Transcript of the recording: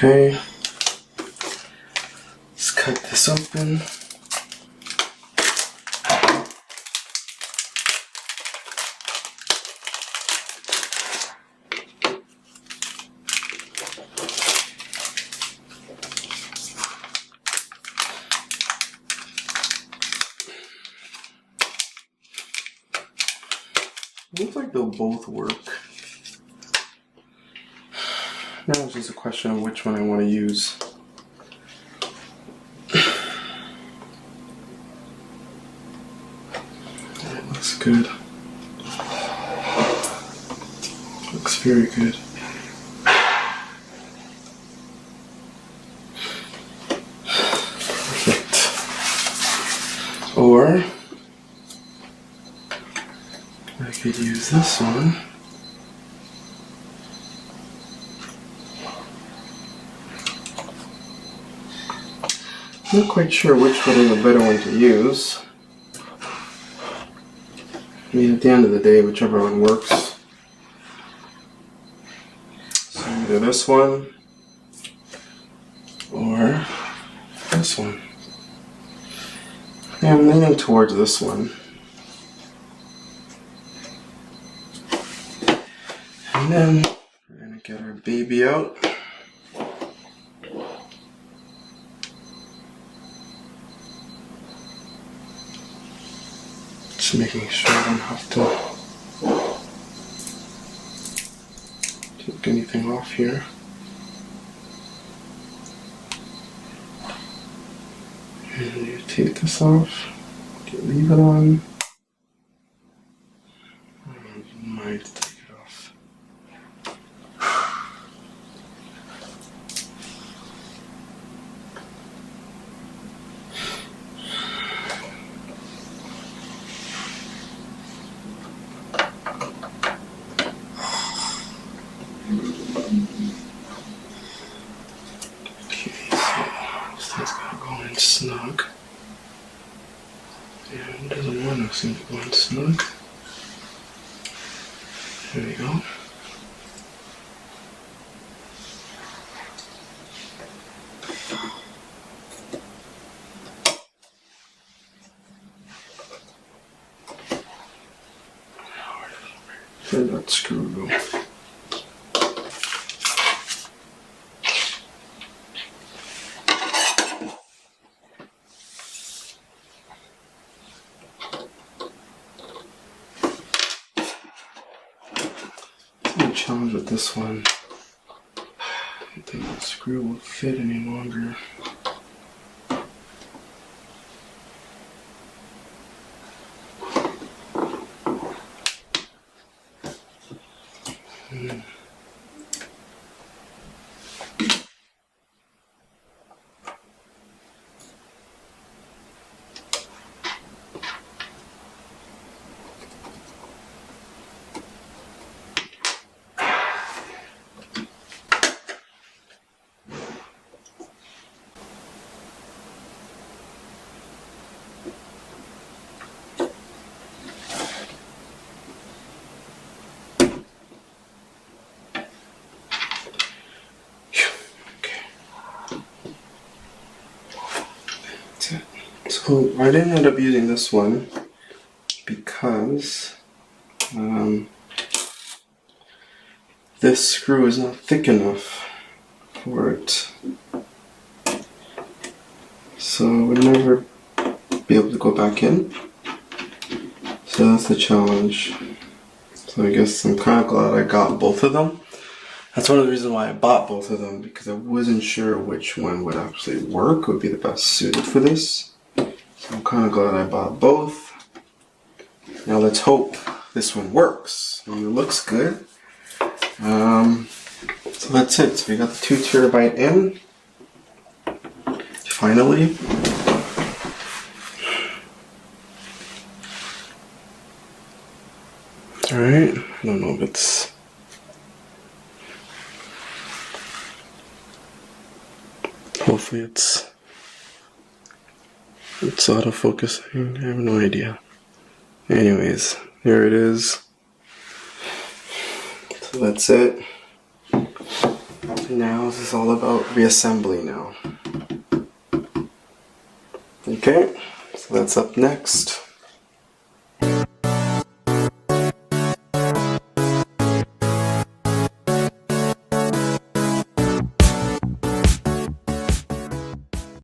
Okay, let's cut this open. Looks like they'll both work. Now it's just a question of which one I want to use. That looks good. Looks very good. Perfect. Or I could use this one. I'm not quite sure which one is the better one to use. I mean, at the end of the day, whichever one works. So either this one or this one. Yeah, I'm leaning towards this one. And then we're going to get our baby out. Just making sure I don't have to take anything off here. And you take this off, you leave it on. I might take it off. Snug. And doesn't want to seem to go in snug. There we go. Where'd that screw go? Challenge with this one. I don't think the screw will fit any longer. So I didn't end up using this one because this screw is not thick enough for it. So I would never be able to go back in. So that's the challenge. So I guess I'm kind of glad I got both of them. That's one of the reasons why I bought both of them, because I wasn't sure which one would actually work, would be the best suited for this. So I'm kind of glad I bought both. Now let's hope this one works. I mean, it looks good. So that's it. So we got the 2 terabyte in. Finally. Alright, I don't know if it's... Hopefully it's autofocusing. I have no idea. Anyways, here it is. So that's it. Now this is all about reassembly now. Okay, so that's up next.